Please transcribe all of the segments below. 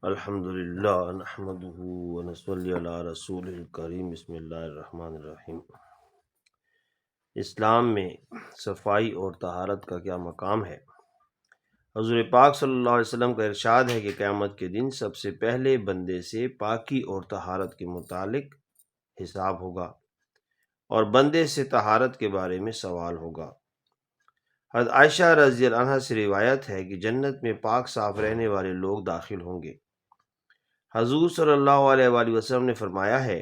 الحمدللہ نحمدہ ونصلی علی رسول الکریم بسم اللہ الرحمن الرحیم۔ اسلام میں صفائی اور طہارت کا کیا مقام ہے؟ حضور پاک صلی اللہ علیہ وسلم کا ارشاد ہے کہ قیامت کے دن سب سے پہلے بندے سے پاکی اور طہارت کے متعلق حساب ہوگا اور بندے سے طہارت کے بارے میں سوال ہوگا۔ حضرت عائشہ رضی اللہ عنہا سے روایت ہے کہ جنت میں پاک صاف رہنے والے لوگ داخل ہوں گے۔ حضور صلی اللہ علیہ وآلہ وسلم نے فرمایا ہے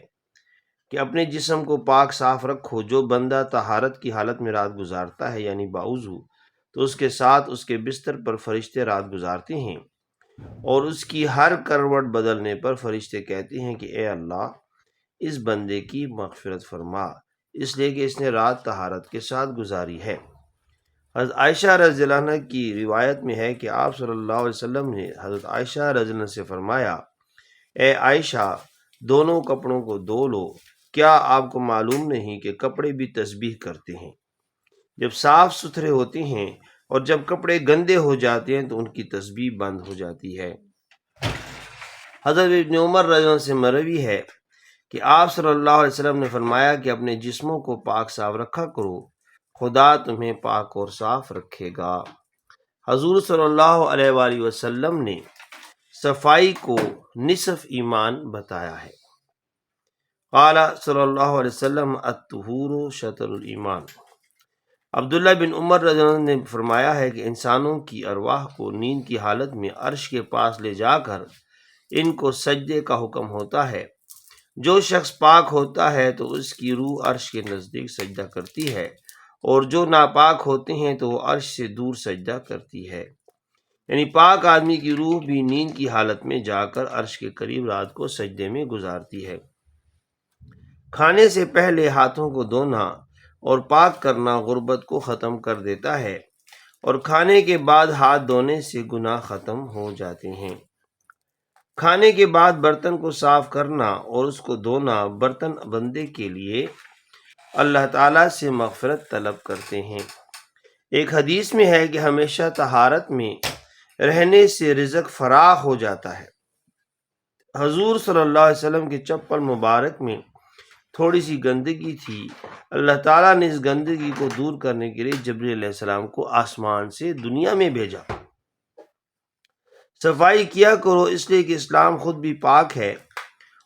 کہ اپنے جسم کو پاک صاف رکھو۔ جو بندہ طہارت کی حالت میں رات گزارتا ہے یعنی باوضو، تو اس کے ساتھ اس کے بستر پر فرشتے رات گزارتے ہیں اور اس کی ہر کروٹ بدلنے پر فرشتے کہتے ہیں کہ اے اللہ اس بندے کی مغفرت فرما، اس لیے کہ اس نے رات طہارت کے ساتھ گزاری ہے۔ حضرت عائشہ رضی اللہ عنہ کی روایت میں ہے کہ آپ صلی اللہ علیہ وسلم نے حضرت عائشہ رضی اللہ عنہ سے فرمایا، اے عائشہ دونوں کپڑوں کو دھو لو، کیا آپ کو معلوم نہیں کہ کپڑے بھی تسبیح کرتے ہیں؟ جب صاف ستھرے ہوتے ہیں اور جب کپڑے گندے ہو جاتے ہیں تو ان کی تسبیح بند ہو جاتی ہے۔ حضرت ابن عمر رضی اللہ عنہ سے مروی ہے کہ آپ صلی اللہ علیہ وسلم نے فرمایا کہ اپنے جسموں کو پاک صاف رکھا کرو، خدا تمہیں پاک اور صاف رکھے گا۔ حضور صلی اللہ علیہ وآلہ وسلم نے صفائی کو نصف ایمان بتایا ہے۔ قال صلی اللہ علیہ وسلم الطہور شطر الایمان۔ عبداللہ بن عمر رضی اللہ عنہ نے فرمایا ہے کہ انسانوں کی ارواح کو نیند کی حالت میں عرش کے پاس لے جا کر ان کو سجدے کا حکم ہوتا ہے۔ جو شخص پاک ہوتا ہے تو اس کی روح عرش کے نزدیک سجدہ کرتی ہے اور جو ناپاک ہوتے ہیں تو وہ عرش سے دور سجدہ کرتی ہے۔ یعنی پاک آدمی کی روح بھی نیند کی حالت میں جا کر عرش کے قریب رات کو سجدے میں گزارتی ہے۔ کھانے سے پہلے ہاتھوں کو دھونا اور پاک کرنا غربت کو ختم کر دیتا ہے اور کھانے کے بعد ہاتھ دھونے سے گناہ ختم ہو جاتے ہیں۔ کھانے کے بعد برتن کو صاف کرنا اور اس کو دھونا برتن بندے کے لیے اللہ تعالیٰ سے مغفرت طلب کرتے ہیں۔ ایک حدیث میں ہے کہ ہمیشہ طہارت میں رہنے سے رزق فراخ ہو جاتا ہے۔ حضور صلی اللہ علیہ وسلم کے چپل مبارک میں تھوڑی سی گندگی تھی، اللہ تعالیٰ نے اس گندگی کو دور کرنے کے لیے جبریل علیہ السلام کو آسمان سے دنیا میں بھیجا۔ صفائی کیا کرو اس لیے کہ اسلام خود بھی پاک ہے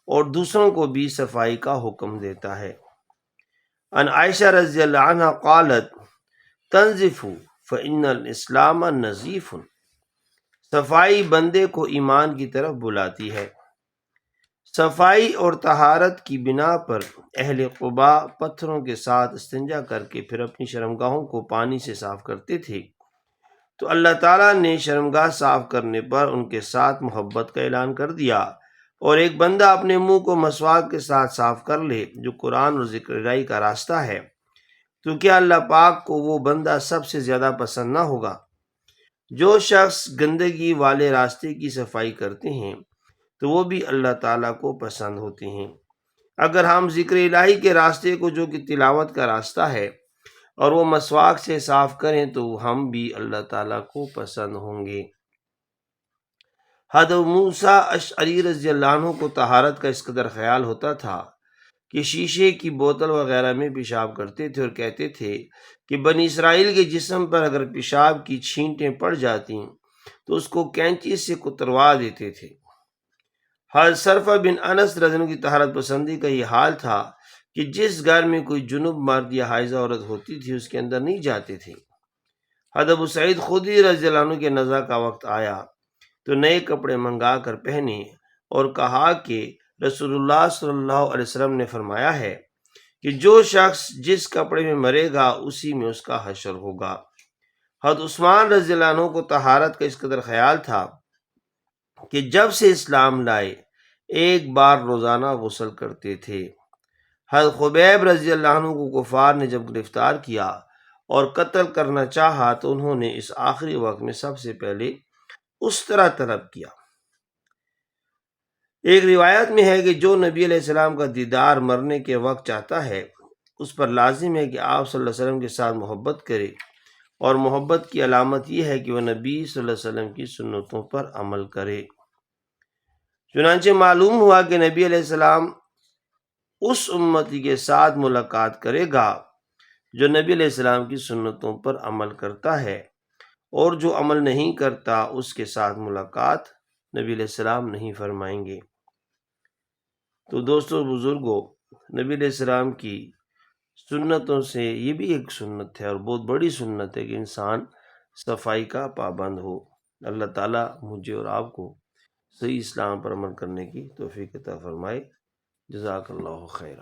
اور دوسروں کو بھی صفائی کا حکم دیتا ہے۔ ان عائشہ رضی اللہ عنہ قالت تنظف فإن الاسلام نظیف۔ صفائی بندے کو ایمان کی طرف بلاتی ہے۔ صفائی اور طہارت کی بنا پر اہل قباء پتھروں کے ساتھ استنجا کر کے پھر اپنی شرمگاہوں کو پانی سے صاف کرتے تھے، تو اللہ تعالیٰ نے شرمگاہ صاف کرنے پر ان کے ساتھ محبت کا اعلان کر دیا، اور ایک بندہ اپنے منہ کو مسواک کے ساتھ صاف کر لے جو قرآن اور ذکر الہی کا راستہ ہے، تو کیا اللہ پاک کو وہ بندہ سب سے زیادہ پسند نہ ہوگا؟ جو شخص گندگی والے راستے کی صفائی کرتے ہیں تو وہ بھی اللہ تعالیٰ کو پسند ہوتے ہیں۔ اگر ہم ذکر الہی کے راستے کو جو کہ تلاوت کا راستہ ہے اور وہ مسواک سے صاف کریں تو ہم بھی اللہ تعالیٰ کو پسند ہوں گے۔ حضرت موسیٰ اشعری رضی اللہ عنہ کو طہارت کا اس قدر خیال ہوتا تھا کہ شیشے کی بوتل وغیرہ میں پیشاب کرتے تھے اور کہتے تھے کہ بنی اسرائیل کے جسم پر اگر پیشاب کی چھینٹیں پڑ جاتی تو اس کو کینچی سے کتروا دیتے تھے۔ حضرت صرفہ بن انس رضی اللہ عنہ کی طہارت پسندی کا یہ حال تھا کہ جس گھر میں کوئی جنوب مرد یا حائضہ عورت ہوتی تھی اس کے اندر نہیں جاتے تھے۔ حضرت ابو سعید خدری رضی اللہ عنہ کے نزا کا وقت آیا تو نئے کپڑے منگا کر پہنے اور کہا کہ رسول اللہ صلی اللہ علیہ وسلم نے فرمایا ہے کہ جو شخص جس کپڑے میں مرے گا اسی میں اس کا حشر ہوگا۔ حضرت عثمان رضی اللہ عنہ کو طہارت کا اس قدر خیال تھا کہ جب سے اسلام لائے ایک بار روزانہ غسل کرتے تھے۔ حضرت خبیب رضی اللہ عنہ کو کفار نے جب گرفتار کیا اور قتل کرنا چاہا تو انہوں نے اس آخری وقت میں سب سے پہلے اس طرح طلب کیا۔ ایک روایت میں ہے کہ جو نبی علیہ السلام کا دیدار مرنے کے وقت چاہتا ہے اس پر لازم ہے کہ آپ صلی اللہ علیہ وسلم کے ساتھ محبت کرے، اور محبت کی علامت یہ ہے کہ وہ نبی صلی اللہ علیہ وسلم کی سنتوں پر عمل کرے۔ چنانچہ معلوم ہوا کہ نبی علیہ السلام اس امتی کے ساتھ ملاقات کرے گا جو نبی علیہ السلام کی سنتوں پر عمل کرتا ہے، اور جو عمل نہیں کرتا اس کے ساتھ ملاقات نبی علیہ السلام نہیں فرمائیں گے۔ تو دوستو بزرگوں، نبی علیہ السلام کی سنتوں سے یہ بھی ایک سنت ہے اور بہت بڑی سنت ہے کہ انسان صفائی کا پابند ہو۔ اللہ تعالیٰ مجھے اور آپ کو صحیح اسلام پر عمل کرنے کی توفیق عطا فرمائے۔ جزاک اللہ خیر۔